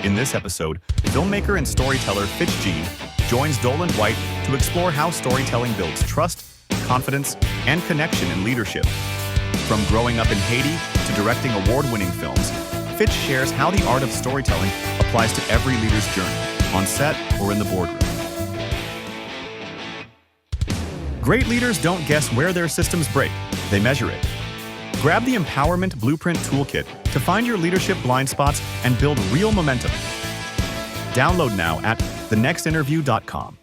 In this episode, filmmaker and storyteller Fitch Jean joins Doland White to explore how storytelling builds trust, confidence, and connection in leadership. From growing up in Haiti to directing award-winning films, Fitch shares how the art of storytelling applies to every leader's journey, on set or in the boardroom. Great leaders don't guess where their systems break, they measure it. Grab the Empowerment Blueprint Toolkit to find your leadership blind spots and build real momentum. Download now at thenextinterview.com.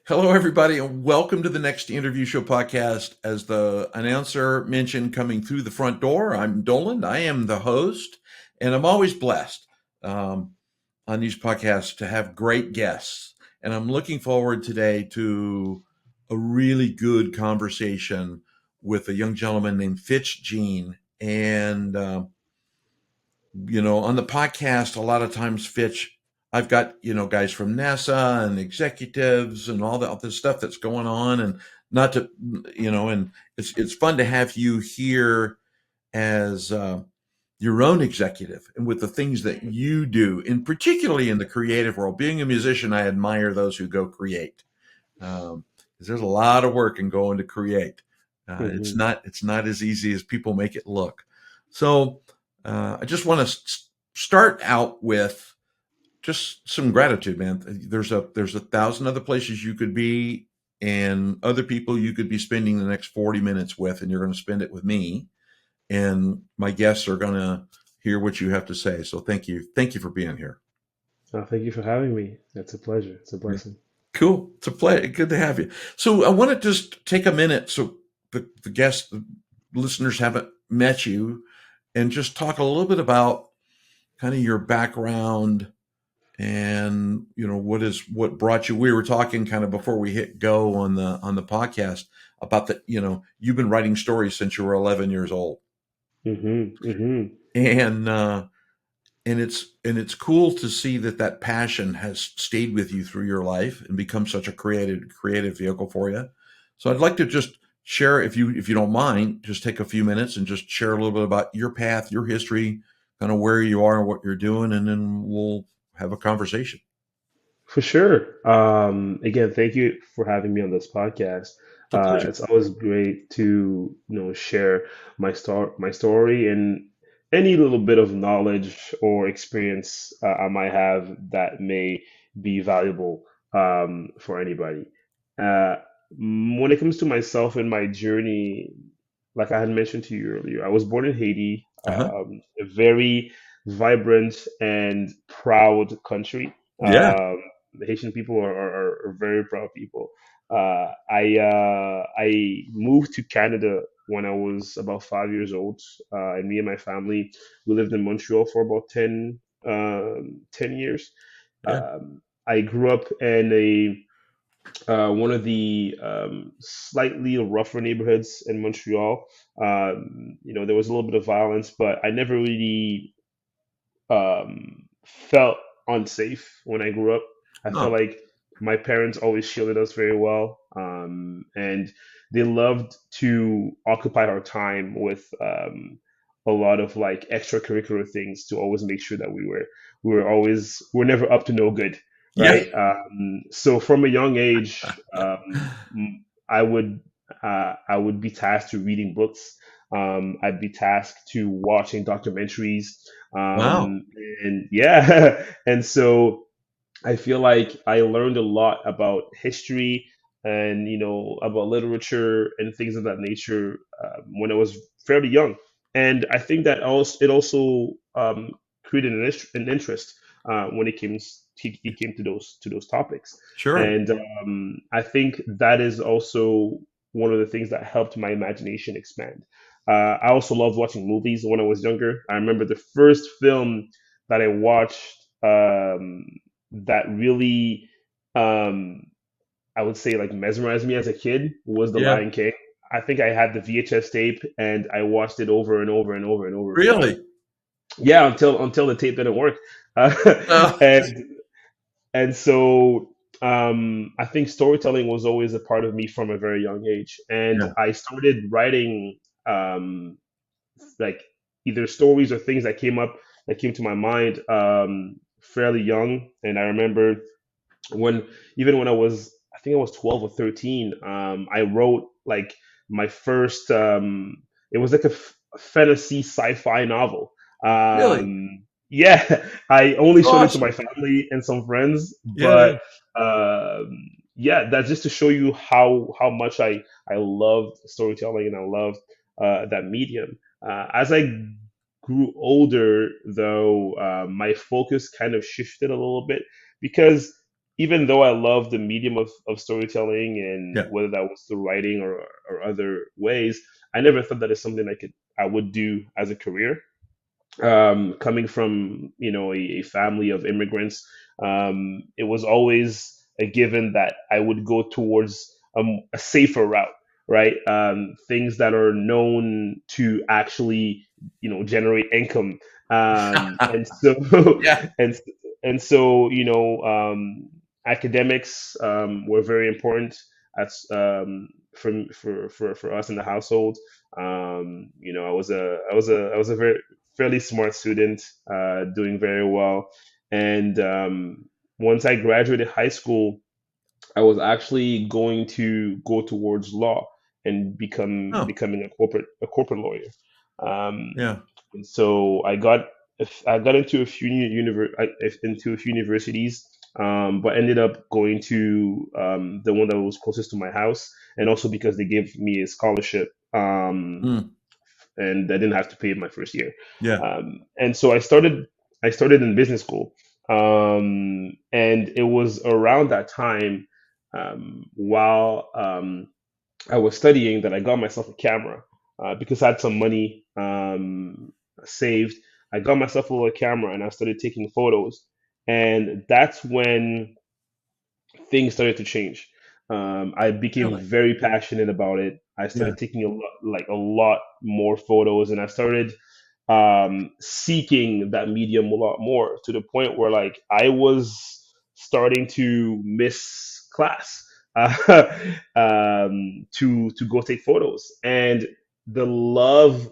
Hello, everybody, and welcome to the Next Interview Show podcast. As the announcer mentioned coming through the front door, I'm Doland. I am the host, and I'm always blessed on these podcasts to have great guests. And I'm looking forward today to a really good conversation with a young gentleman named Fitch Jean. And, on the podcast, a lot of times, Fitch, I've got, guys from NASA and executives and all the stuff that's going on, and not to, and it's fun to have you here as your own executive and with the things that you do, and particularly in the creative world. Being a musician, I admire those who go create. Because there's a lot of work in going to create. It's not as easy as people make it look. So I just want to start out with just some gratitude, man. There's 1,000 other places you could be and other people you could be spending the next 40 minutes with, and you're going to spend it with me. And my guests are going to hear what you have to say. So thank you. Thank you for being here. Thank you for having me. It's a pleasure. It's a blessing. Cool. It's a pleasure. Good to have you. So I want to just take a minute so the guests, the listeners haven't met you, and just talk a little bit about kind of your background and, what brought you. We were talking kind of before we hit go on the podcast about you've been writing stories since you were 11 years old. And it's cool to see that passion has stayed with you through your life and become such a creative vehicle for you. So I'd like to just share, if you don't mind, just take a few minutes and just share a little bit about your path, your history, kind of where you are and what you're doing, and then we'll have a conversation. For sure. Again, thank you for having me on this podcast. It's a pleasure. It's always great to share my story and any little bit of knowledge or experience I might have that may be valuable for anybody. When it comes to myself and my journey, like I had mentioned to you earlier, I was born in Haiti, a very vibrant and proud country. Yeah. The Haitian people are very proud people. I moved to Canada when I was about 5 years old, and me and my family, we lived in Montreal for about 10 years. Yeah. I grew up in one of the slightly rougher neighborhoods in Montreal. There was a little bit of violence, but I never really felt unsafe when I grew up. I felt Oh, like my parents always shielded us very well, and they loved to occupy our time with a lot of like extracurricular things to always make sure that we're never up to no good, yeah. right? So from a young age, I would be tasked to reading books. I'd be tasked to watching documentaries, Wow. and yeah, and so I feel like I learned a lot about history and about literature and things of that nature when I was fairly young, and I think that also created an interest when it came to those topics, Sure. and I think that is also one of the things that helped my imagination expand. I also loved watching movies when I was younger. I remember the first film that I watched that really, um, I would say, like mesmerized me as a kid was The Yeah. Lion King. I think I had the VHS tape and I watched it over and over and over and over again. Really? Yeah, until the tape didn't work, Oh, and so I think storytelling was always a part of me from a very young age, and yeah. I started writing um, like either stories or things that came up that came to my mind fairly young, and I remember when even when I think I was 12 or 13, I wrote like my first it was like a fantasy sci-fi novel. Really? Yeah, I only That's showed it to my awesome. family and some friends, Yeah, but yeah. yeah, that's just to show you how much I loved storytelling and I loved that medium. As I grew older, though, my focus kind of shifted a little bit because even though I love the medium of storytelling and Yeah. whether that was through writing or other ways, I never thought that is something I would do as a career. Coming from a family of immigrants, it was always a given that I would go towards a safer route, right? Things that are known to actually generate income, and so Yeah. and and so academics were very important as for us in the household. I was a very fairly smart student, doing very well. And once I graduated high school, I was actually going to go towards law and Oh, becoming a corporate lawyer. Um, yeah. and so I got into a few universities, but ended up going to the one that was closest to my house, and also because they gave me a scholarship. Mm, And I didn't have to pay it my first year. yeah. And so I started in business school, and it was around that time, while I was studying, that I got myself a camera, because I had some money saved. I got myself a little camera and I started taking photos, and that's when things started to change. I became Really? very passionate about it. I Yeah. started taking a lot more photos, and I started seeking that medium a lot more, to the point where like I was starting to miss class, to go take photos, and the love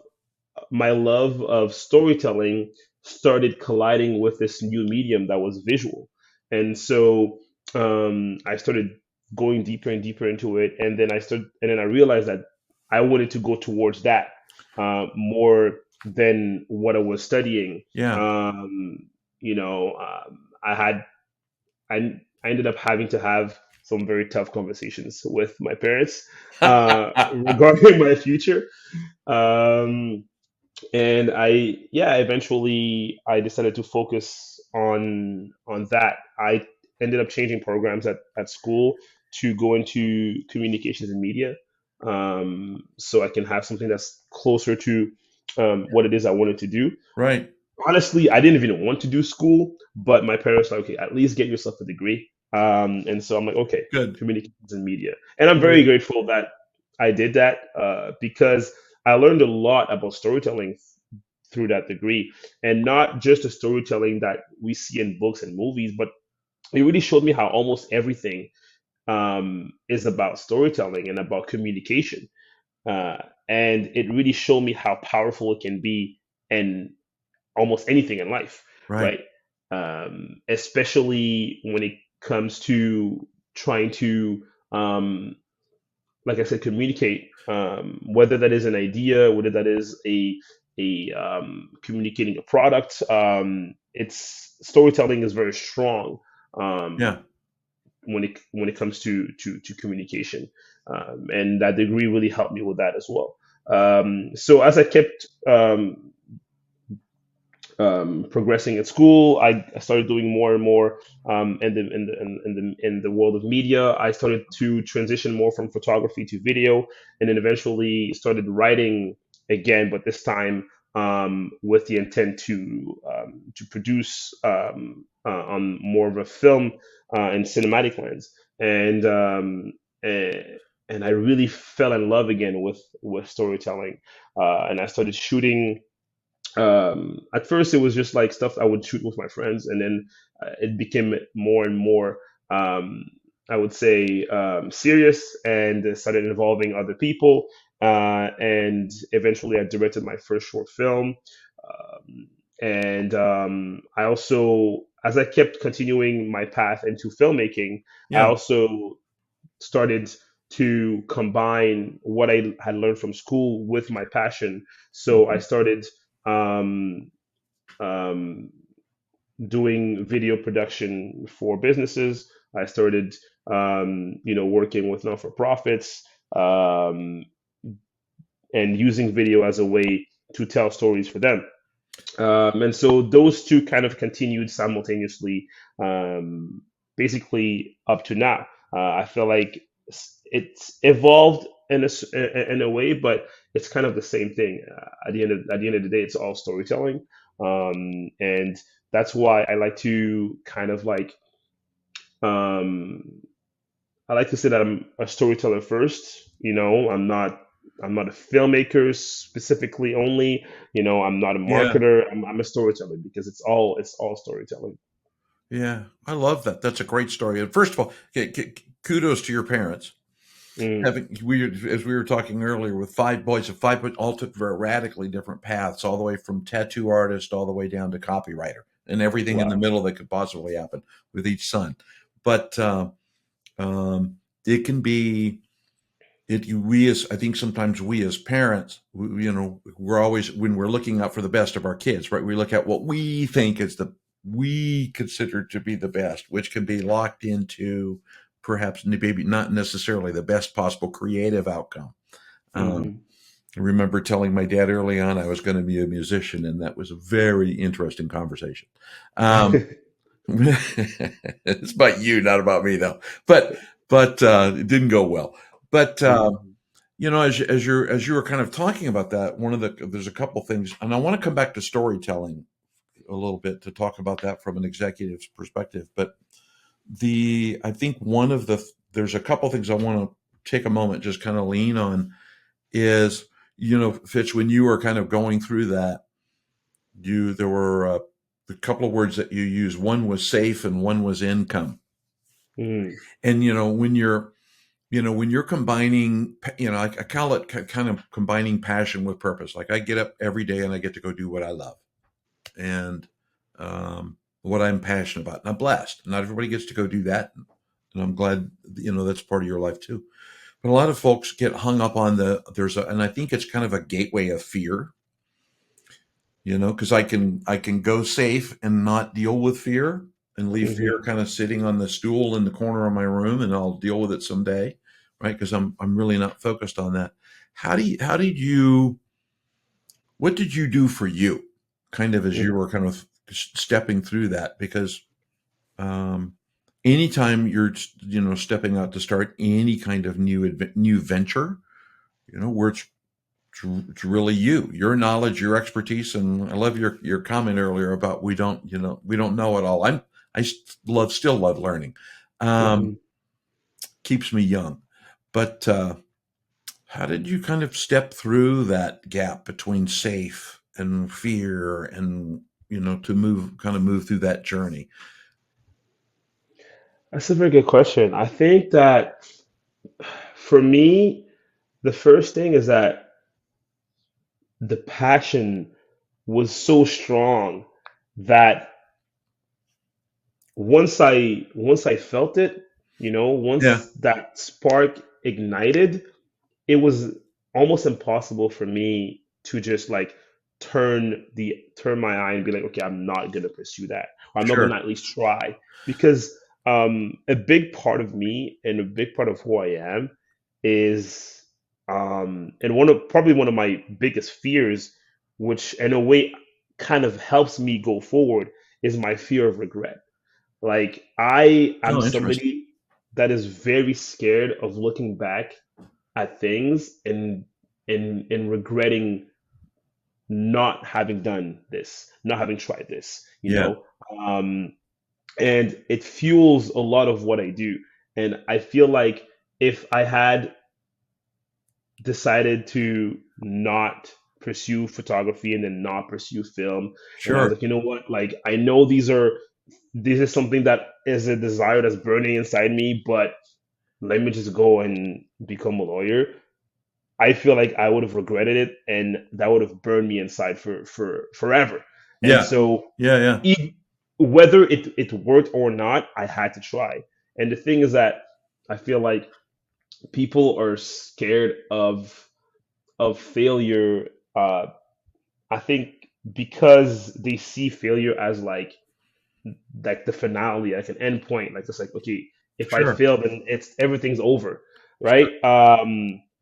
my love of storytelling started colliding with this new medium that was visual. And so I started going deeper and deeper into it. And then I realized that I wanted to go towards that more than what I was studying. Yeah. I had, I ended up having to have some very tough conversations with my parents regarding my future. Um, and eventually I decided to focus on that. I ended up changing programs at school to go into communications and media, so I can have something that's closer to what it is I wanted to do. Right. Honestly, I didn't even want to do school, but my parents were like, okay, at least get yourself a degree. And so I'm like, okay, Good. communications and media. And I'm very Right. grateful that I did that, because I learned a lot about storytelling through that degree. And not just the storytelling that we see in books and movies, but it really showed me how almost everything is about storytelling and about communication. Uh, and it really showed me how powerful it can be in almost anything in life, Right. right? Especially when it comes to trying to, like I said, communicate, whether that is an idea, whether that is a communicating a product. It's storytelling is very strong, Yeah. when it comes to communication, and that degree really helped me with that as well. So as I kept progressing at school, I started doing more and more in the world of media. I started to transition more from photography to video, and then eventually started writing again, but this time with the intent to produce on more of a film and cinematic lens, and and I really fell in love again with storytelling, and I started shooting. At first it was just like stuff I would shoot with my friends, and then it became more and more, um, I would say, serious, and started involving other people, and eventually I directed my first short film. And I also, as I kept continuing my path into filmmaking, I Yeah. also started to combine what I had learned from school with my passion. So I Mhm. started um, um, doing video production for businesses. I started, working with non-for-profits, um, and using video as a way to tell stories for them. And so those two kind of continued simultaneously, um, basically up to now. I feel like it's evolved in a way, but it's kind of the same thing. At the end of the day, it's all storytelling, and that's why I like to kind of like um, I like to say that I'm a storyteller first. I'm not a filmmaker specifically only. I'm not a Yeah. marketer. I'm a storyteller because it's all storytelling. Yeah. I love that. That's a great story. And first of all, kudos to your parents. Mm, Having as we were talking earlier, with five boys all took very radically different paths, all the way from tattoo artist all the way down to copywriter, and everything in the wow. middle that could possibly happen with each son. But it can be we as I think sometimes we as parents, we're always, when we're looking out for the best of our kids, right? We look at what we think is the we consider to be the best, which can be locked into perhaps maybe not necessarily the best possible creative outcome. Um, Hmm. I remember telling my dad early on I was going to be a musician, and that was a very interesting conversation. Um, it's about you, not about me, though. But it didn't go well. But Hmm. as you were kind of talking about that, there's a couple things, and I want to come back to storytelling a little bit to talk about that from an executive's perspective. But I think there's a couple things I want to take a moment, just kind of lean on, is, Fitch, when you were kind of going through that, there were a couple of words that you used. One was safe, and one was income. Hmm. And when you're combining, I call it kind of combining passion with purpose. Like, I get up every day and I get to go do what I love, and what I'm passionate about. And I'm blessed. Not everybody gets to go do that, and I'm glad that's part of your life too. But a lot of folks get hung up on and I think it's kind of a gateway of fear. Because I can go safe and not deal with fear, and leave fear Hmm. kind of sitting on the stool in the corner of my room, and I'll deal with it someday, right? Because I'm really not focused on that. How did you what did you do for you, kind of as you Hmm. were kind of stepping through that? Because um, anytime you're stepping out to start any kind of new venture, where it's really your knowledge, your expertise. And I love your comment earlier about we don't know it all. Still love learning. Um, Hmm. keeps me young. But how did you kind of step through that gap between safe and fear, and to move through that journey? That's a very good question. I think that for me, the first thing is that the passion was so strong that once I felt it, Yeah, once that spark ignited, it was almost impossible for me to just like turn my eye and be like, okay, I'm not gonna pursue that, or I'm not sure. gonna at least try, because a big part of me and a big part of who I am is and probably one of my biggest fears, which in a way kind of helps me go forward, is my fear of regret. Like I am Oh, interesting. somebody that is very scared of looking back at things and regretting not having done this, not having tried this, Yeah. um, and it fuels a lot of what I do. And I feel like if I had decided to not pursue photography and then not pursue film, and I was Sure. like, you know what, like I know this is something that is a desire that's burning inside me, but let me just go and become a lawyer. I feel like I would have regretted it, and that would have burned me inside for forever. And Yeah. so Yeah. Yeah. e- whether it worked or not, I had to try. And the thing is that I feel like people are scared of failure. I think because they see failure as like the finale, like an end point, like just like, okay, if I Sure. fail, then it's everything's over, Sure. right?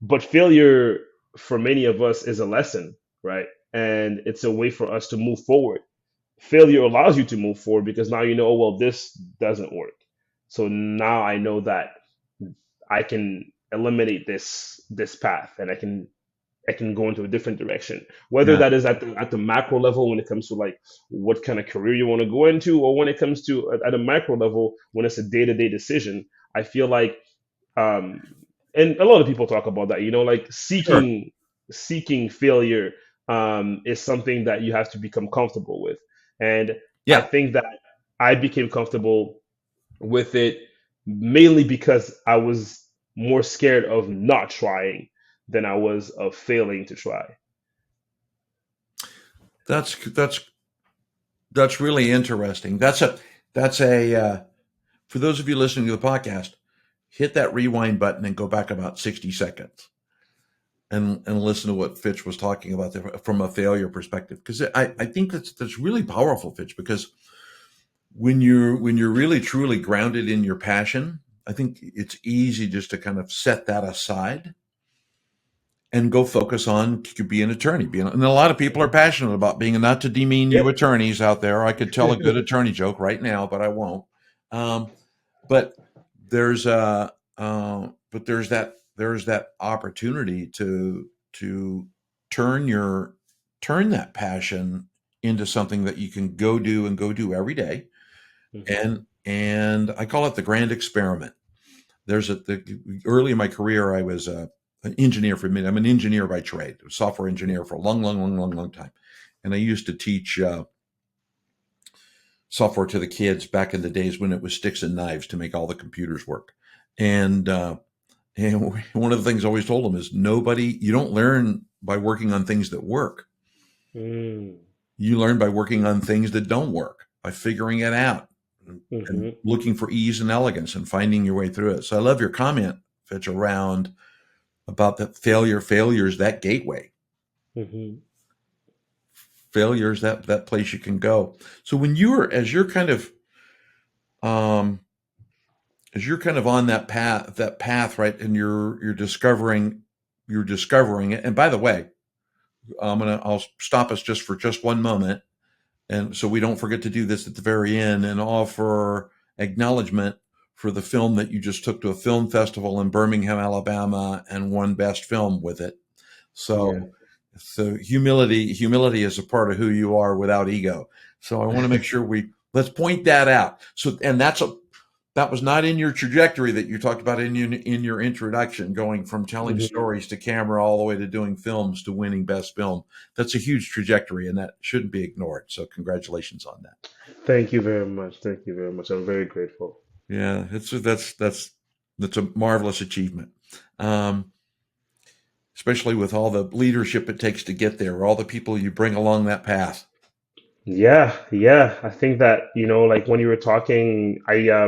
But failure for many of us is a lesson, right? And it's a way for us to move forward. Failure allows you to move forward because now you know, oh, well, this doesn't work. So now I know that I can eliminate this path, and I can go into a different direction. Whether Yeah. that is at the macro level when it comes to like what kind of career you want to go into, or when it comes to at a micro level when it's a day to day decision. I feel like, um, and a lot of people talk about that. Like Sure. seeking failure is something that you have to become comfortable with, and I Yeah. think that I became comfortable with it mainly because I was more scared of not trying than I was of failing to try. That's that's really interesting. That's a for those of you listening to the podcast, hit that rewind button and go back about 60 seconds and listen to what Fitch was talking about there from a failure perspective. Because I think that's really powerful, Fitch, because when you're really truly grounded in your passion, I think it's easy just to kind of set that aside and go focus on being an attorney. And a lot of people are passionate about being, not to demean you Yep. attorneys out there. I could tell a good attorney joke right now, but I won't. Um, but there's there's that opportunity to turn your turn that passion into something that you can go do every day. Hmm. And I call it the grand experiment. Early in my career, I was an engineer for a minute. I'm an engineer by trade, a software engineer for a long, long, long, long, long time. And I used to teach software to the kids back in the days when it was sticks and knives to make all the computers work. And and one of the things I always told them is you don't learn by working on things that work. Mm. You learn by working on things that don't work, by figuring it out and Hmm. looking for ease and elegance and finding your way through it. So I love your comment, Fitch, around about that failure is that gateway. Hmm. Failure is that place you can go. So when you're um as you're kind of on that path, right, and you're discovering it. And by the way, I'll stop us just for just one moment, and so we don't forget to do this at the very end, and offer acknowledgement for the film that you just took to a film festival in Birmingham, Alabama, and won best film with it. Yeah. So humility is a part of who you are without ego. So I want to make sure let's point that out. So, and that was not in your trajectory that you talked about in your introduction, going from telling Hmm. stories to camera all the way to doing films to winning best film. That's a huge trajectory, and that shouldn't be ignored. So congratulations on that. Thank you very much. Thank you very much. I'm very grateful. Yeah, that's a marvelous achievement. Um, Especially with all the leadership it takes to get there, all the people you bring along that path. Yeah, yeah. I think that, like when you were talking, I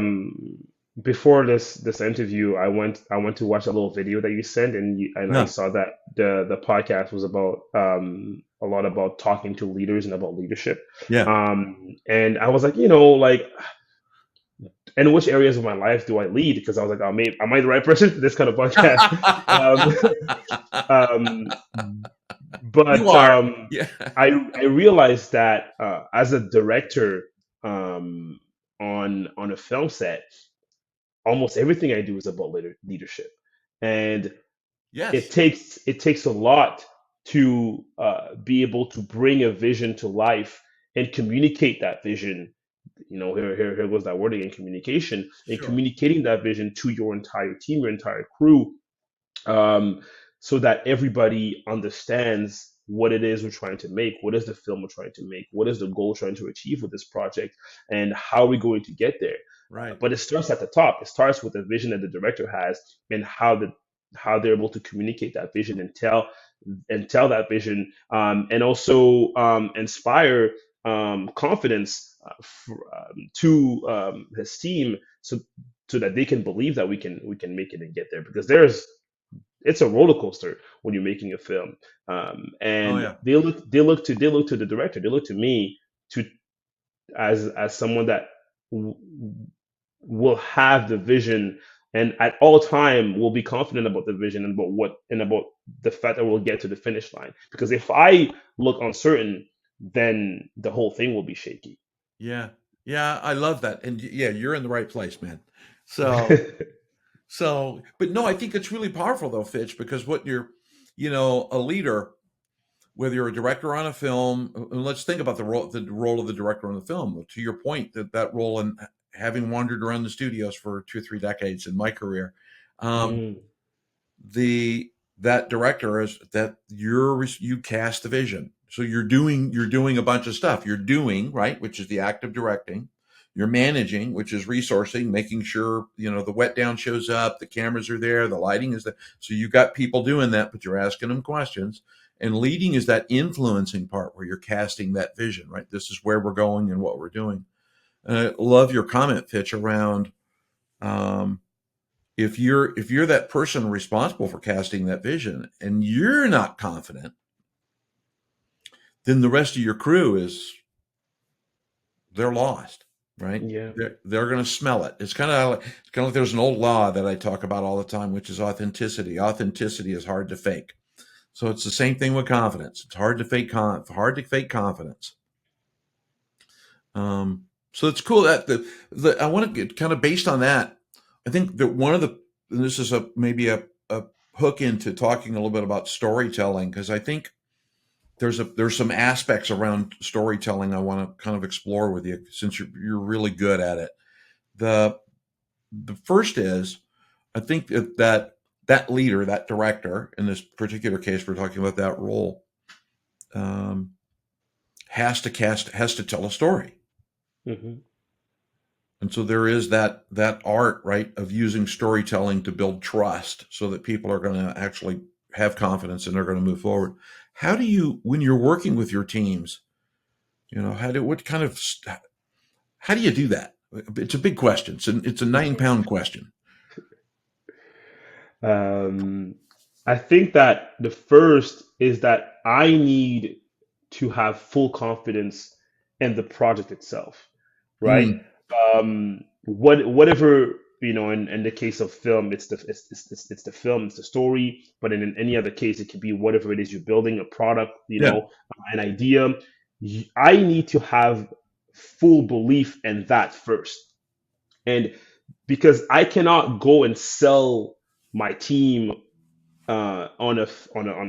before this interview, I went to watch a little video that you sent, and I Yeah, saw that the podcast was about a lot about talking to leaders and about leadership. yeah. And I was like, like, in which areas of my life do I lead? Because I was like, am I the right person for this kind of podcast? Um, You but are. Yeah. I realized that as a director on a film set, almost everything I do is about leadership, and it Yes. takes a lot to be able to bring a vision to life and communicate that vision. Here goes that word again, communication, and Sure. communicating that vision to your entire team, your entire crew, um, so that everybody understands what it is we're trying to make, what is the film we're trying to make, what is the goal we're trying to achieve with this project, and how are we going to get there. Right. But it starts at the top. It starts with the vision that the director has and how they're able to communicate that vision and tell that vision, and also inspire confidence to his team, so that they can believe that we can make it and get there, because it's a roller coaster when you're making a film. Oh And yeah. they look to the director, they look to me to as someone that w- will have the vision, and at all time will be confident about the vision and about the fact that we'll get to the finish line. Because if I look uncertain, then the whole thing will be shaky. Yeah. Yeah, I love that. And yeah, you're in the right place, man. So but no, I think it's really powerful though, Fitch, because what you're, a leader, whether you're a director on a film, and let's think about the role of the director on the film. To your point, that role, and having wandered around the studios for 2 or 3 decades in my career, um, Mm, the that director is that you cast the vision. So you're doing a bunch of stuff. You're doing, right, which is the act of directing. You're managing, which is resourcing, making sure the wet down shows up, the cameras are there, the lighting is there. So you got people doing that, but you're asking them questions. And leading is that influencing part where you're casting that vision, right? This is where we're going and what we're doing. And I love your comment, Fitch, around um, if you're that person responsible for casting that vision and you're not confident, then the rest of your crew they're lost, right? yeah. They're going to smell it. It's kind of like there's an old law that I talk about all the time, which is authenticity. Authenticity is hard to fake. So it's the same thing with confidence. It's hard to fake confidence. So it's cool that the I want to get kind of based on that. I think that one of the and this is maybe a hook into talking a little bit about storytelling, because I think there's some aspects around storytelling I want to kind of explore with you, since you're really good at it. The the first is, I think that leader, that director, in this particular case, we're talking about that role, um, has to tell a story. Hmm. And so there is that art, right, of using storytelling to build trust so that people are going to actually have confidence and they're going to move forward. How do you, when you're working with your teams, how do you do that? It's a big question. It's a 9 pound question. Um, I think that the first is that I need to have full confidence in the project itself, right? Mm, Whatever, in the case of film, it's the film, it's the story. But in any other case, it could be whatever it is you're building, a product, yeah, an idea. I need to have full belief in that first. And because I cannot go and sell my team on a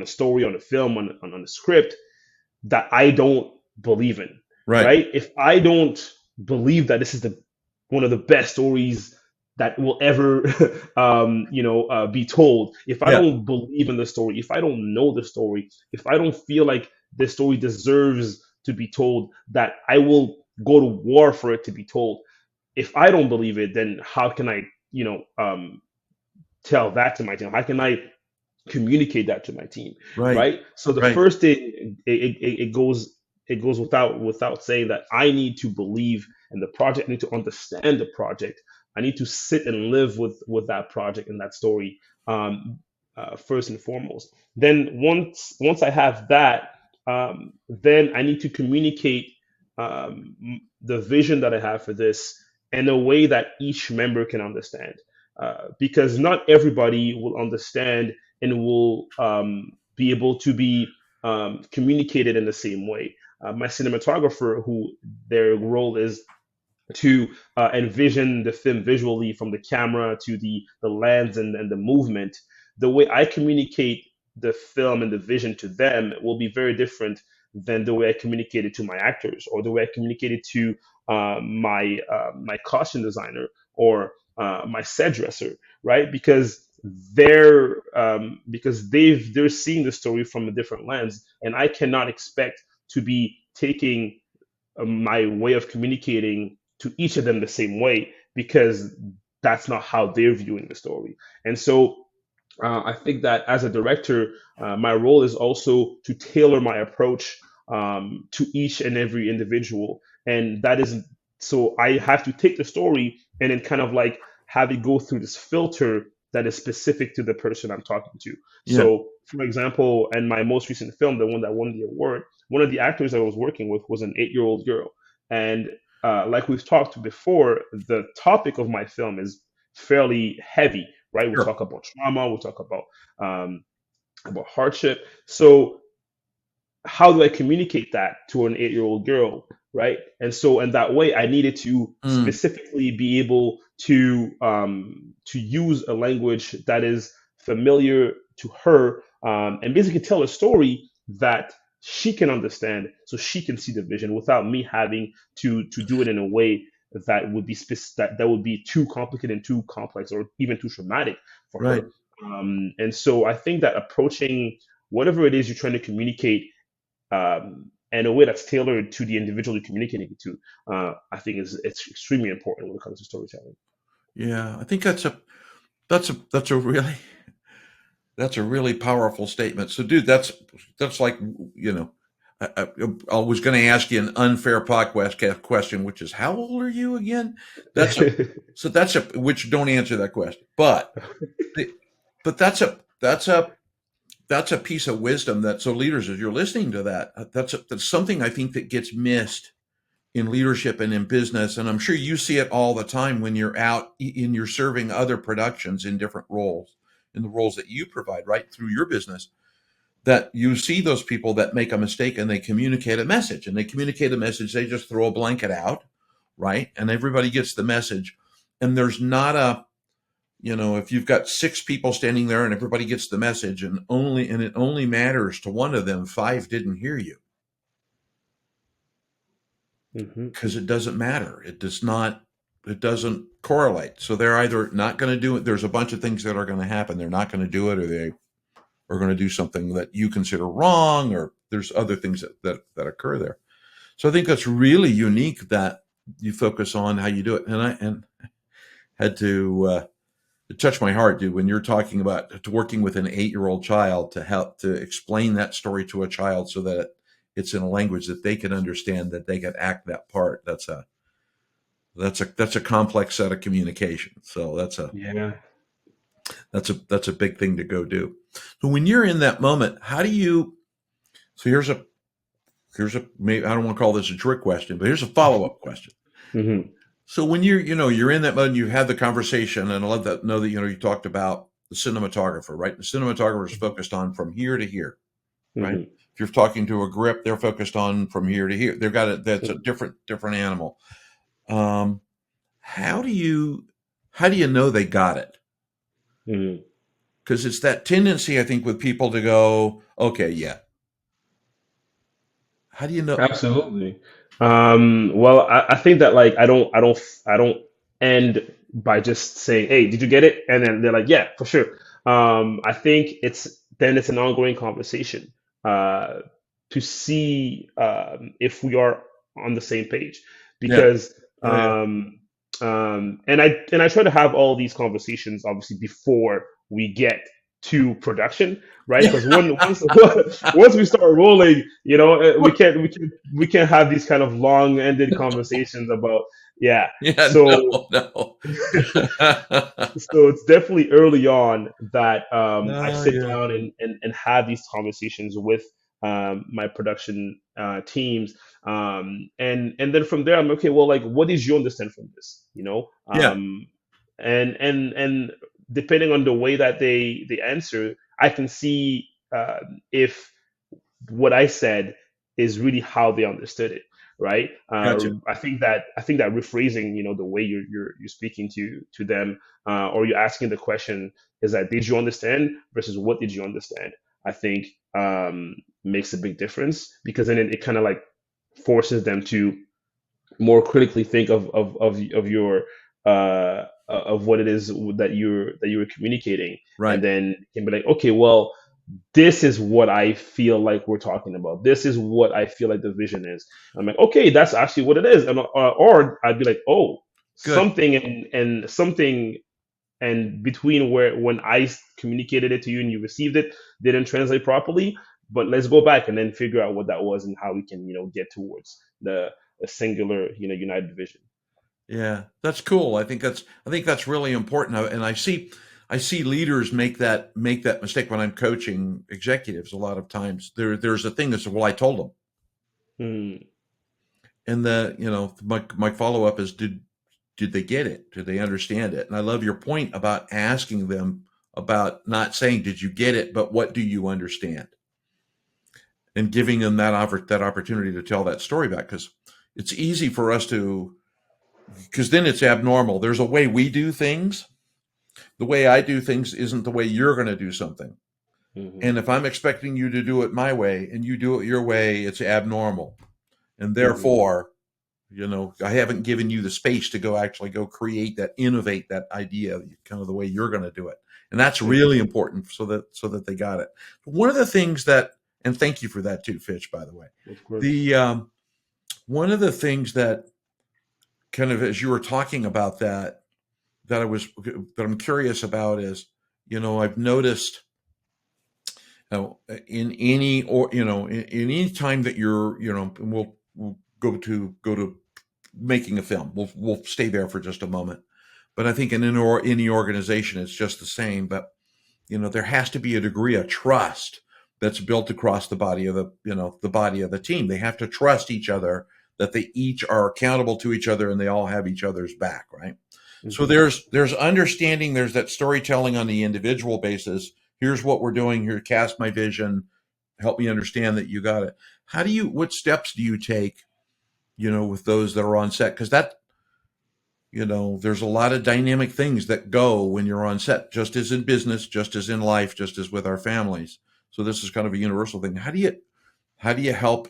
story, on a film, on a script that I don't believe in, right, right? If I don't believe that this is the one of the best stories that will ever be told, if I yeah, don't believe in the story, if I don't know the story, if I don't feel like the story deserves to be told, that I will go to war for it to be told. If I don't believe it, then how can I, tell that to my team? How can I communicate that to my team, right, right? So the right, first thing, it goes without saying that I need to believe in the project. I need to understand the project. I need to sit and live with that project and that story, first and foremost. Then once I have that, then I need to communicate the vision that I have for this in a way that each member can understand, because not everybody will understand and will be able to be communicated in the same way. My cinematographer, who their role is to envision the film visually, from the camera to the lens and the movement, the way I communicate the film and the vision to them will be very different than the way I communicate it to my actors, or the way I communicate it to my costume designer, or my set dresser, right? Because they're seeing the story from a different lens, and I cannot expect to be taking my way of communicating to each of them the same way, because that's not how they're viewing the story. And so I think that as a director, my role is also to tailor my approach to each and every individual. And that is, so I have to take the story and then kind of like have it go through this filter that is specific to the person I'm talking to. Yeah. So, for example, in my most recent film, the one that won the award, one of the actors I was working with was an 8-year-old girl. And like we've talked before, the topic of my film is fairly heavy, right? We Sure. talk about trauma, we talk about hardship. So how do I communicate that to an 8-year-old girl, right? And so in that way, I needed to Mm, specifically be able to use a language that is familiar to her, and basically tell a story that she can understand, so she can see the vision without me having to do it in a way that would be that would be too complicated and too complex or even too traumatic for right. her. And so I think that approaching whatever it is you're trying to communicate, in a way that's tailored to the individual you're communicating to, I think it's extremely important when it comes to storytelling. Yeah. I think that's a really that's a really powerful statement. So, dude, that's like, you know, I was going to ask you an unfair podcast question, which is, how old are you again? That's a that's a which don't answer that question, but that's a piece of wisdom that, so leaders, as you're listening to that, that's something I think that gets missed in leadership and in business, and I'm sure you see it all the time when you're out and you're serving other productions in different roles, in the roles that you provide, right, through your business, that you see those people that make a mistake and they communicate a message, and they communicate a message, they just throw a blanket out, right, and everybody gets the message, and there's not a, you know, if you've got 6 people standing there and everybody gets the message, and it only matters to one of them, 5 didn't hear you, Hmm. because it doesn't matter. It doesn't correlate. So they're either not going to do it. There's a bunch of things that are going to happen. They're not going to do it, or they are going to do something that you consider wrong, or there's other things that occur there. So I think that's really unique that you focus on how you do it. And I had to, it touched my heart, dude, when you're talking about working with an 8-year-old child to help to explain that story to a child so that it's in a language that they can understand, that they can act that part. That's a complex set of communication. So Yeah, that's a big thing to go do. So when you're in that moment, how do you? So here's a maybe I don't want to call this a trick question, but here's a follow up question. hmm, So when you're in that mode, and you had the conversation, and I love that know that you talked about the cinematographer, right? The cinematographer is focused on from here to here, right? hmm, If you're talking to a grip, they're focused on from here to here. They've got it. That's a different animal. Um, how do you know they got it? hmm. Because it's that tendency, I think, with people to go, okay, yeah. How do you know? Absolutely. Well, I think that like I don't end by just saying, "Hey, did you get it?" And then they're like, "Yeah, for sure." I think it's an ongoing conversation, uh, to see, if we are on the same page, Yeah, because yeah, yeah, and I try to have all these conversations obviously before we get to production, right? Because once we start rolling, we can't have these kind of long-ended conversations about, yeah. yeah. So No, no. so it's definitely early on that, I Oh sit yeah, down and have these conversations with, my production, teams, and then from there I'm okay. Well, like, what did you understand from this? yeah. And depending on the way that they answer, I can see, if what I said is really how they understood it, right? Gotcha. I think that rephrasing, the way you're speaking to them, or you're asking the question, is that did you understand versus what did you understand? I think, makes a big difference, because then it kind of like forces them to more critically think of your, of what it is that you're communicating, and Right. then can be like, okay, well, this is what I feel like we're talking about. This is what I feel like the vision is. I'm like, okay, that's actually what it is. Or I'd be like, oh, Good. something and something, and between where when I communicated it to you and you received it didn't translate properly. but let's go back and then figure out what that was and how we can, get towards the a singular, united vision. Yeah, that's cool. I think that's really important. And I see leaders make that mistake when I'm coaching executives. A lot of times there's a thing that's, well, I told them, Mm, and my follow up is, did they get it? Did they understand it? And I love your point about asking them, about not saying did you get it, but what do you understand, and giving them that opportunity to tell that story back, because it's easy for us to, because then it's abnormal. There's a way we do things. The way I do things isn't the way you're going to do something. mhm, And if I'm expecting you to do it my way and you do it your way, it's abnormal. And mhm, therefore, I haven't given you the space to actually go create that, innovate that idea, kind of the way you're going to do it. And that's mhm. really important, so that they got it. One of the things that, and thank you for that too, Fitch, by the way. Of course. The One of the things that, kind of as you were talking about that I'm curious about is, I've noticed, in any, or in any time that you're, and we'll go to making a film. We'll stay there for just a moment. But I think in any organization, it's just the same. But there has to be a degree of trust that's built across the body of the team. They have to trust each other, that they each are accountable to each other, and they all have each other's back, right? So Mhm. there's understanding, there's that storytelling on the individual basis. Here's what we're doing here. Cast my vision. Help me understand that you got it. What steps do you take, with those that are on set? Because there's a lot of dynamic things that go when you're on set, just as in business, just as in life, just as with our families. So this is kind of a universal thing. How do you help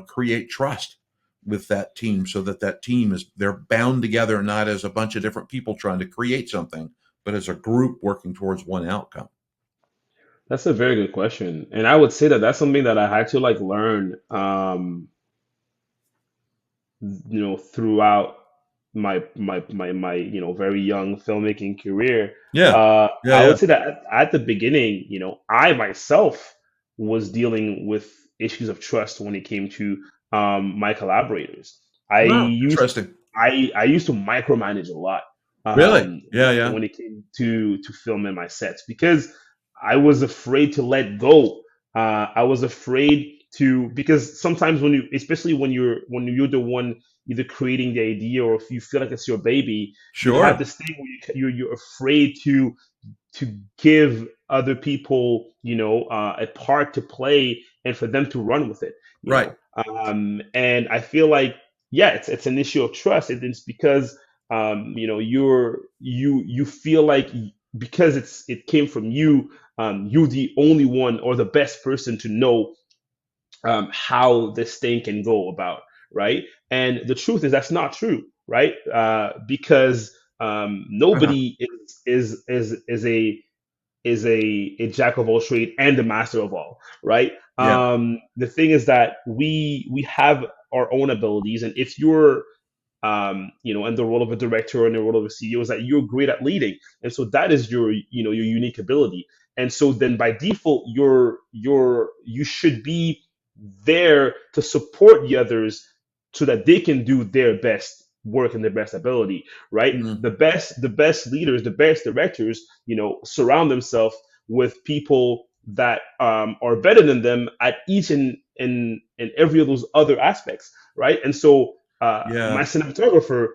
create trust with that team, so that team they're bound together, not as a bunch of different people trying to create something, but as a group working towards one outcome? That's a very good question, and I would say that that's something that I had to like learn, throughout my very young filmmaking career. Yeah. Yeah. I Yeah. would say that at the beginning, I myself was dealing with issues of trust when it came to my collaborators. I Wow. used Interesting. I used to micromanage a lot, Really? Yeah. Yeah. when it came to film in my sets, because I was afraid to let go. I was afraid to, because sometimes when you, especially when you're the one either creating the idea, or if you feel like it's your baby, you have Sure. this thing where you're afraid to give other people, a part to play, and for them to run with it, Right. and I feel like, yeah, it's an issue of trust. It's because, you feel like, because it came from you, you're the only one or the best person to know, how this thing can go about, right? And the truth is that's not true, right? Because, Uh-huh. nobody is a jack of all trade and the master of all, right? Yeah. The thing is that we have our own abilities, and if you're, in the role of a director or in the role of a CEO, is that you're great at leading, and so that is your unique ability, and so then by default, you should be there to support the others so that they can do their best work and their best ability, right? Mhm. The best leaders, the best directors, surround themselves with people that, are better than them at each and every of those other aspects, right? And so, my Yeah. cinematographer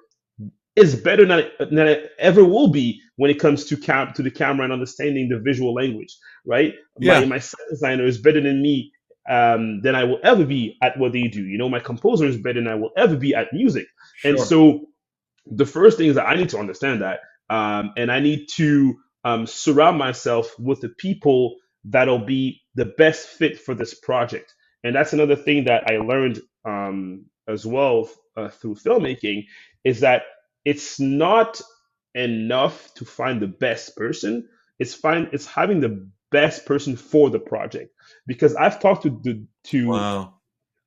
is better than it ever will be when it comes to the camera and understanding the visual language, right? My Yeah. my set designer is better than me, than I will ever be at what they do. My composer is better than I will ever be at music, and Sure. so the first thing is that I need to understand that, and I need to, surround myself with the people that'll be the best fit for this project. And that's another thing that I learned, as well, through filmmaking, is that it's not enough to find the best person. It's having the best person for the project. Because I've talked to Wow.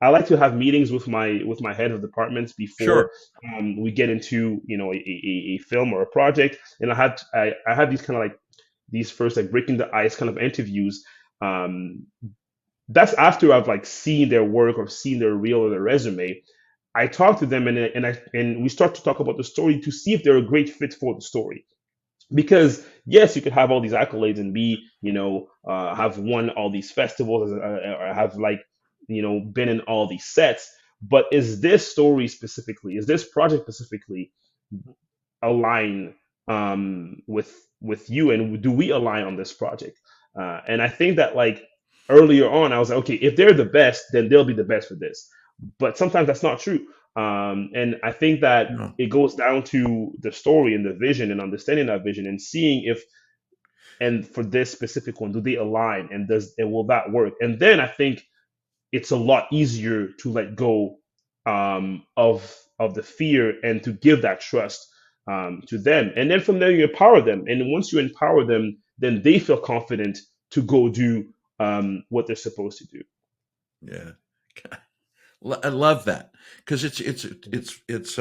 I like to have meetings with my head of departments before, Sure. we get into, a film or a project, and I had these kind of like these first, like, breaking the ice kind of interviews, um, that's after I've like seen their work or seen their reel or their resume. I talk to them and we start to talk about the story to see if they're a great fit for the story. Because yes, you could have all these accolades and be, have won all these festivals, or have like, been in all these sets. But is this story specifically, is this project specifically align with you, and do we align on this project? And I think that like earlier on, I was like, okay, if they're the best, then they'll be the best for this. But sometimes that's not true. And I think that Yeah. it goes down to the story and the vision and understanding that vision and seeing if, and for this specific one, do they align, and will that work? And then I think it's a lot easier to let go of the fear and to give that trust to them. And then from there, you empower them. And once you empower them, then they feel confident to go do what they're supposed to do. Yeah. I love that, because it's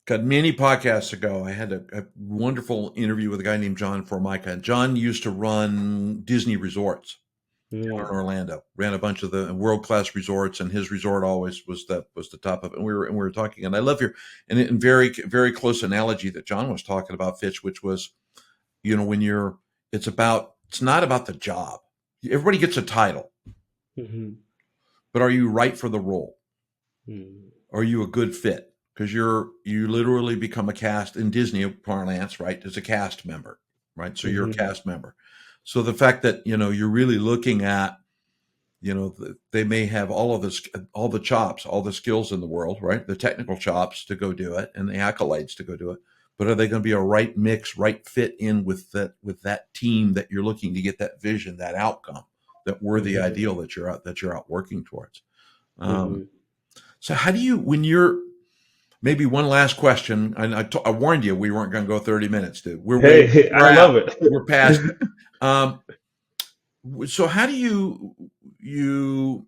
got many podcasts ago. I had a wonderful interview with a guy named John Formica. John used to run Disney resorts down in Mm, Orlando, ran a bunch of the world-class resorts, and his resort always was the top of it. And we were talking, and I love your, and in very, very close analogy that John was talking about, Fitch, which was, when it's not about the job. Everybody gets a title, mhm, but are you right for the role? mm, Are you a good fit? Because you literally become a cast in Disney parlance, right? As a cast member, right? So you're a mhm, cast member. So the fact that you're really looking at, they may have all of this, all the chops, all the skills in the world, right? The technical chops to go do it, and the accolades to go do it. But are they going to be a right mix, right fit in with that team that you're looking to get that vision, that outcome, that worthy mhm, ideal that you're out working towards? Um, mhm. so how do you, when you're, maybe one last question, and I warned you we weren't going to go 30 minutes, dude. Hey, We're I out. love it. We're past. Um, so how do you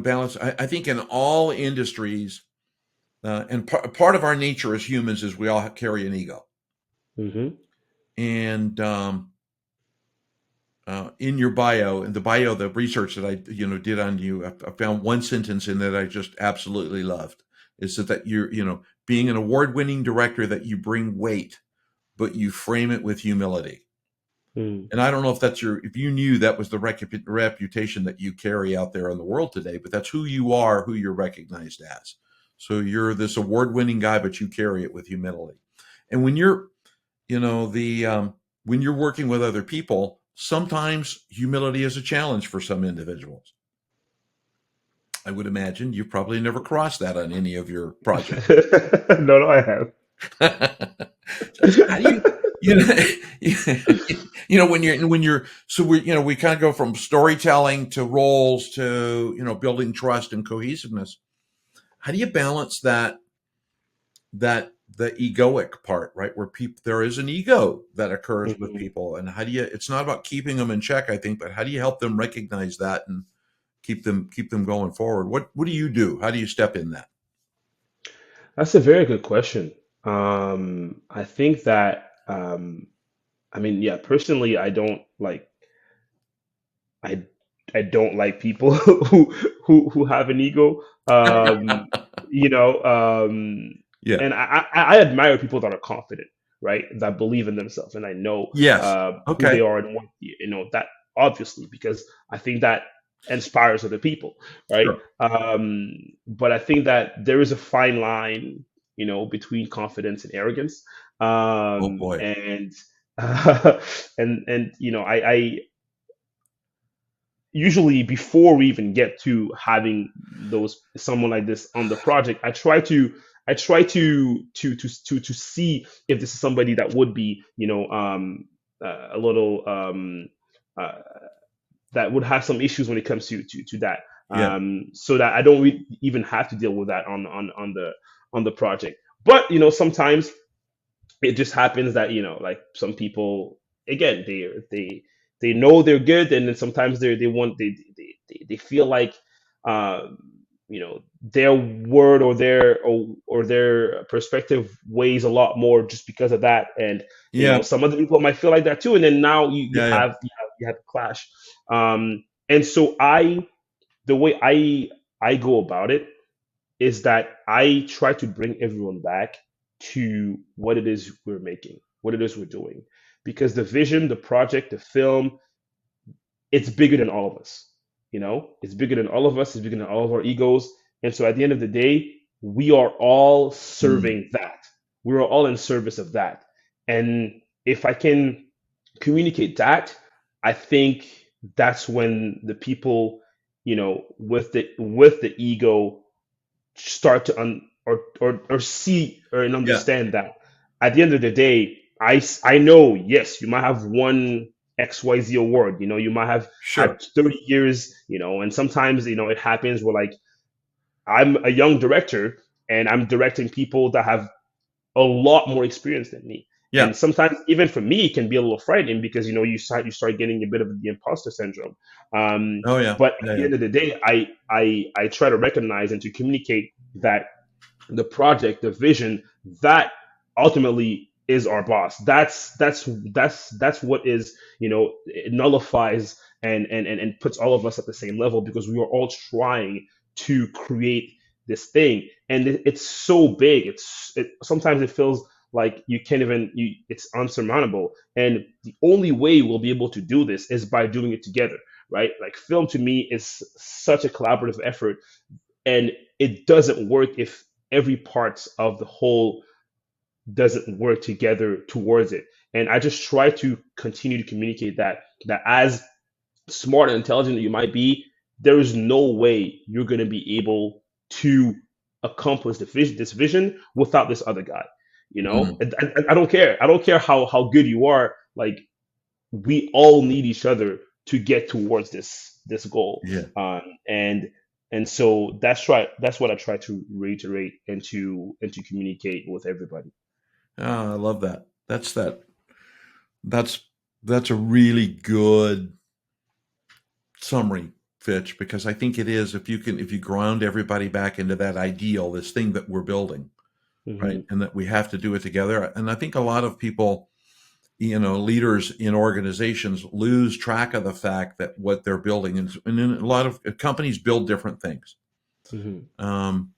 balance? I think in all industries, and part of our nature as humans is we all carry an ego. Hmm. And in your bio, in the bio, the research that I did on you, I found one sentence in that I just absolutely loved. Is that you're being an award-winning director, that you bring weight, but you frame it with humility. Mm, And I don't know if you knew that was the reputation that you carry out there in the world today, but that's who you are, who you're recognized as. So you're this award-winning guy, but you carry it with humility. And when you're, when you're working with other people, sometimes humility is a challenge for some individuals. I would imagine you've probably never crossed that on any of your projects. no, no, I have. How do you know, when you're so we kind of go from storytelling to roles to building trust and cohesiveness. How do you balance that the egoic part, right, where people, there is an ego that occurs with Mhm. people, and how do you, it's not about keeping them in check, I think, but how do you help them recognize that and keep them going forward? What do you do? How do you step in that? That's a very good question. I think that, I mean, yeah, personally, I, I don't like people who have an ego. You know, Yeah. and I admire people that are confident, right? That believe in themselves, and I know Yes. who they Okay. are and what that obviously because I think that inspires other people, right? Sure. But I think that there is a fine line, between confidence and arrogance, Oh boy. and and I usually before we even get to having those someone like this on the project, I try to see if this is somebody that would be a little uh, that would have some issues when it comes to that, Yeah. so that I don't even have to deal with that on the project. But sometimes it just happens that like some people, again, they know they're good, and then sometimes they want they feel like um their word or their perspective weighs a lot more just because of that. And Yeah. some other people might feel like that too, and then now you Yeah. have Yeah. you have a clash. And so the way I go about it is that I try to bring everyone back to what it is we're making, what it is we're doing, because the vision, the project, the film, it's bigger than all of us. It's bigger than all of us. It's bigger than all of our egos. And so at the end of the day, we are all Mm. serving that. We are all in service of that. And if I can communicate that, I think that's when the people, with the ego start to or see or and Yeah, understand that at the end of the day, I know, yes, you might have one XYZ award, you might have sure. had 30 years, and sometimes, it happens where, like, I'm a young director and I'm directing people that have a lot more experience than me. Yeah. And sometimes, even for me, it can be a little frightening because you start getting a bit of the imposter syndrome. Oh, yeah. But at Yeah, the yeah. end of the day, I try to recognize and to communicate that the project, the vision, that ultimately is our boss. That's what is, it nullifies and puts all of us at the same level because we are all trying to create this thing, and it's so big. Sometimes it feels like you can't even it's unsurmountable, and the only way we'll be able to do this is by doing it together, right? Like, film to me is such a collaborative effort, and it doesn't work if every parts of the whole doesn't work together towards it. And I just try to continue to communicate that as smart and intelligent that you might be, there is no way you're going to be able to accomplish this vision without this other guy. Mm. I don't care. I don't care how good you are. Like, we all need each other to get towards this goal. Yeah. And so that's what I try to reiterate and to communicate with everybody. Oh, I love that. That's that's a really good summary, Fitch, because I think it is, if you ground everybody back into that ideal, this thing that we're building, right? Hmm. And that we have to do it together. And I think a lot of people, leaders in organizations lose track of the fact that what they're building, and then a lot of companies build different things. Hmm. Um,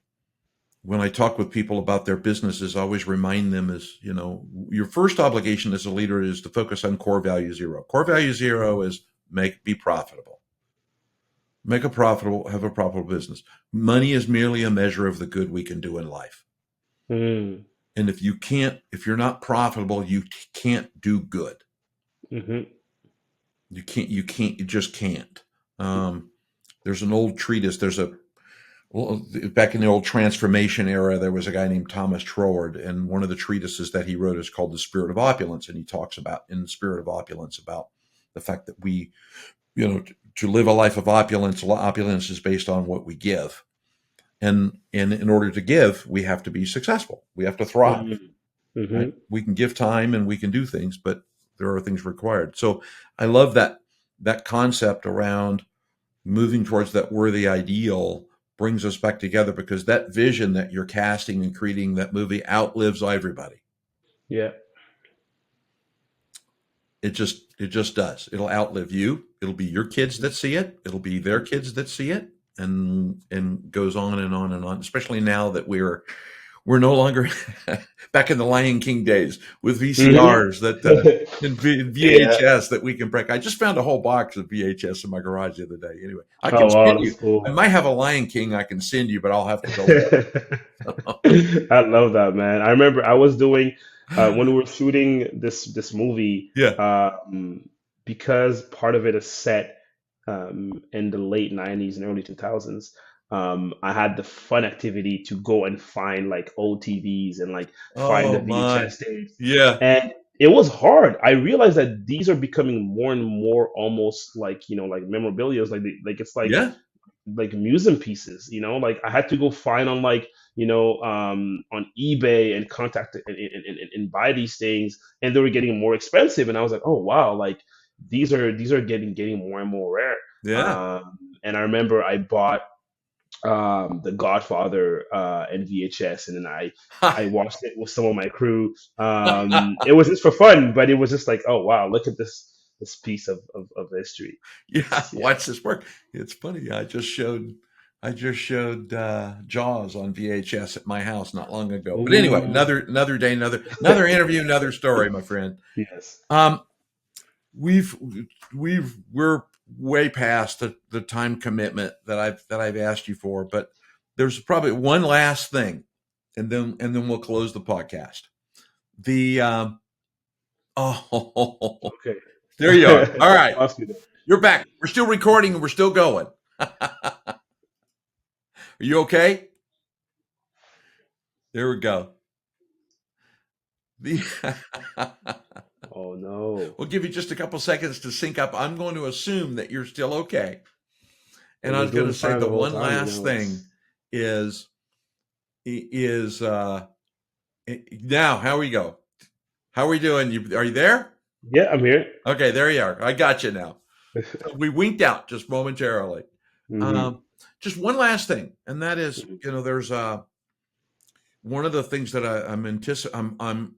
when I talk with people about their businesses, I always remind them your first obligation as a leader is to focus on core value zero. Core value zero is be profitable. Have a profitable business. Money is merely a measure of the good we can do in life. Hmm. And if you're not profitable, you can't do good. Hmm. You just can't. There's an old treatise. Well, back in the old transformation era, there was a guy named Thomas Troward, and one of the treatises that he wrote is called The Spirit of Opulence. And he talks about, in The Spirit of Opulence, about the fact that to live a life of opulence, opulence is based on what we give. And in order to give, we have to be successful. We have to thrive, Hmm. Hmm. right? We can give time and we can do things, but there are things required. So I love that concept around moving towards that worthy ideal brings us back together, because that vision that you're casting and creating that movie outlives everybody. Yeah. It just does. It'll outlive you. It'll be your kids that see it. It'll be their kids that see it, and goes on and on and on. Especially now that we're no longer back in the Lion King days with Hmm. VCRs and Yeah. VHS that we can break. I just found a whole box of VHS in my garage the other day. Anyway, I can Oh wow, send that's you. I cool. might have a Lion King I can send you, but I'll have to go I love that, man. I remember I was doing when we were shooting this movie, Yeah. because part of it is set in the late 90s and early 2000s. I had the fun activity to go and find, like, old TVs and, like, find the Oh my. VHS tapes, Yeah. and it was hard. I realized that these are becoming more and more almost like, like memorabilia. It's Yeah. like museum pieces, like I had to go find on, like, on eBay and contact and buy these things, and they were getting more expensive, and I was like, oh wow, like, these are getting more and more rare. Yeah. And I remember I bought The Godfather and VHS, and then I watched it with some of my crew. It was just for fun, but it was just like, oh wow, look at this. piece of history. Yeah, Yeah. watch this work. It's funny. I just showed Jaws on VHS at my house not long ago. But anyway, Ooh. another day, another interview, another story, my friend. Yes. Um, we've we're way past the time commitment that I've asked you for, but there's probably one last thing, and then we'll close the podcast. The oh, Okay. there you are. All right, Lost me there. you're back. We're still recording and we're still going. Are you okay? There we go. The Oh no. we'll give you just a couple seconds to sync up. I'm going to assume that you're still okay. It And I was was going doing to say fine the the whole one time, and last now thing it's is is now how we go. How are we doing? Are you there? yeah, I'm here. Okay, there you are. I got you now. So we winked out just momentarily. Hmm. Um, just one last thing, and that is, there's one of the things that I'm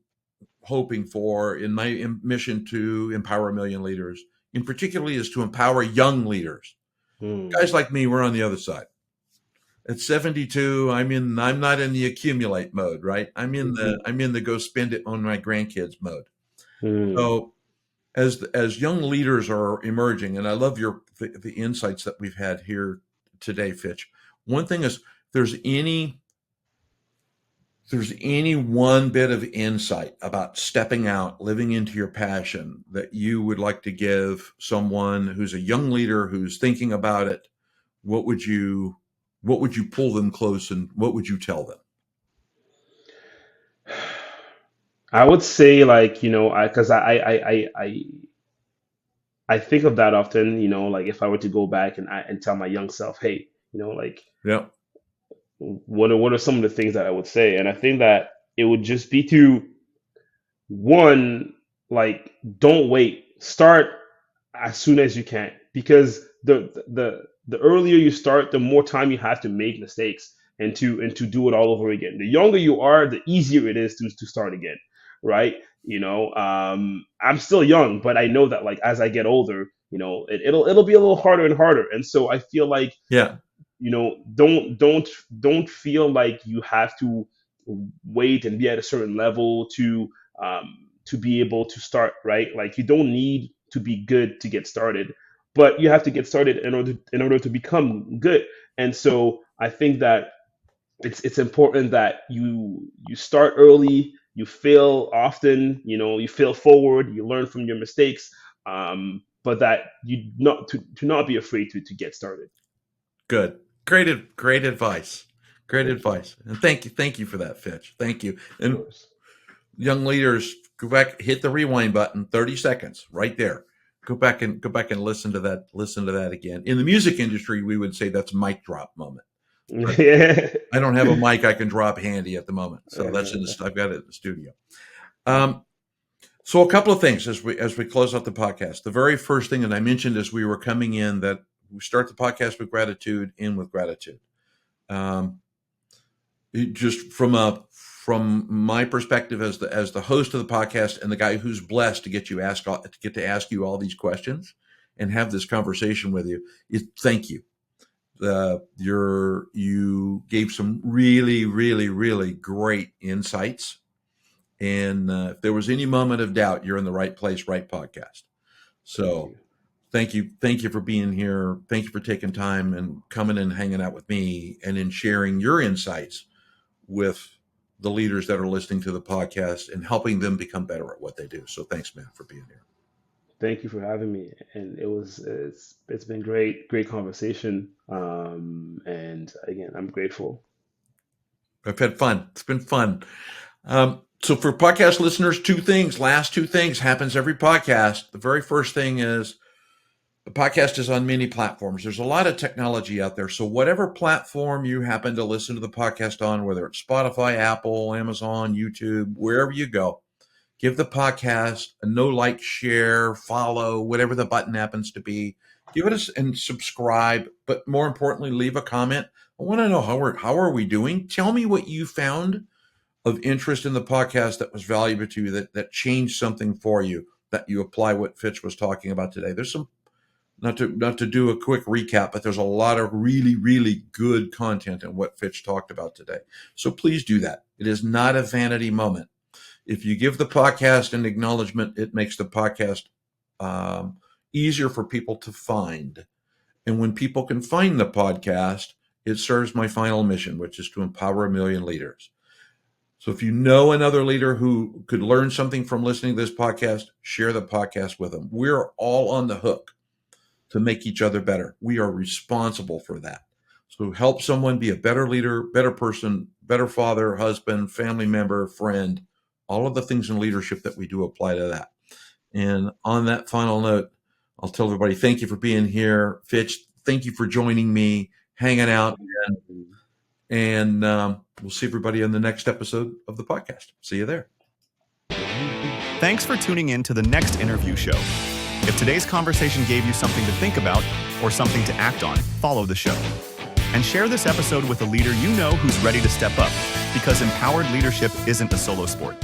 hoping for in my mission to empower a million leaders, in particularly, is to empower young leaders. Mm. Guys like me, we're on the other side. At 72, I'm not in the accumulate mode, right? Hmm. I'm in the go spend it on my grandkids mode. Mm. So as young leaders are emerging, and I love the insights that we've had here today, Fitch. One thing is, there's any there's any one bit of insight about stepping out, living into your passion that you would like to give someone who's a young leader who's thinking about it, what would you pull them close, and what would you tell them? I would say, like, because I think of that often, like if I were to go back and tell my young self, hey, like Yeah. what are some of the things that I would say? And I think that it would just be to, one, like, don't wait. Start as soon as you can, because the earlier you start, the more time you have to make mistakes and to do it all over again. The younger you are, the easier it is to start again, right? I'm still young, but I know that, like, as I get older, it'll be a little harder and harder. And so I feel like, Yeah. don't feel like you have to wait and be at a certain level to be able to start, right? Like, you don't need to be good to get started, but you have to get started in order to become good. And so I think that it's important that you start early, you fail often, you fail forward, you learn from your mistakes, but that you not to not be afraid to get started. Good. Great advice. Great Thank you. advice. And thank you for that, Fitch. Thank you. Of And course. young leaders, go back, hit the rewind button, 30 seconds right there. Go back and listen to that again. In the music industry, we would say that's mic drop moment. But Yeah. I don't have a mic I can drop handy at the moment. So I've got it in the studio. Um, so a couple of things as we close out the podcast. The very first thing that I mentioned as we were coming in, that we start the podcast with gratitude, end with gratitude. Um, just from my perspective as the host of the podcast and the guy who's blessed to get to ask you all these questions and have this conversation with you, thank you. You gave some really, really, really great insights. And if there was any moment of doubt, you're in the right place, right podcast. Thank So you. thank you for being here. Thank you for taking time and coming and hanging out with me and in sharing your insights with the leaders that are listening to the podcast and helping them become better at what they do. So thanks, man, for being here. Thank you for having me. And it's been great conversation. And again, I'm grateful. I've had fun. It's been fun. So for podcast listeners, last two things happens every podcast. The very first thing is the podcast is on many platforms. There's a lot of technology out there. So whatever platform you happen to listen to the podcast on, whether it's Spotify, Apple, Amazon, YouTube, wherever you go, give the podcast a no, like, share, follow, whatever the button happens to be. Give it and subscribe, but more importantly, leave a comment. I want to know how are we doing? Tell me what you found of interest in the podcast that was valuable to you, that changed something for you. that you apply what Fitch was talking about today. There's some, not to do a quick recap, but there's a lot of really, really good content in what Fitch talked about today. So please do that. It is not a vanity moment. If you give the podcast an acknowledgement, it makes the podcast easier for people to find. And when people can find the podcast, it serves my final mission, which is to empower 1 million leaders. So if you know another leader who could learn something from listening to this podcast, share the podcast with them. We're all on the hook to make each other better. We are responsible for that. So help someone be a better leader, better person, better father, husband, family member, friend. All of the things in leadership that we do apply to that. And on that final note, I'll tell everybody, thank you for being here. Fitch, thank you for joining me, hanging out. And we'll see everybody on the next episode of the podcast. See you there. Thanks for tuning in to the next interview show. If today's conversation gave you something to think about or something to act on, follow the show. And share this episode with a leader you know who's ready to step up, because empowered leadership isn't a solo sport.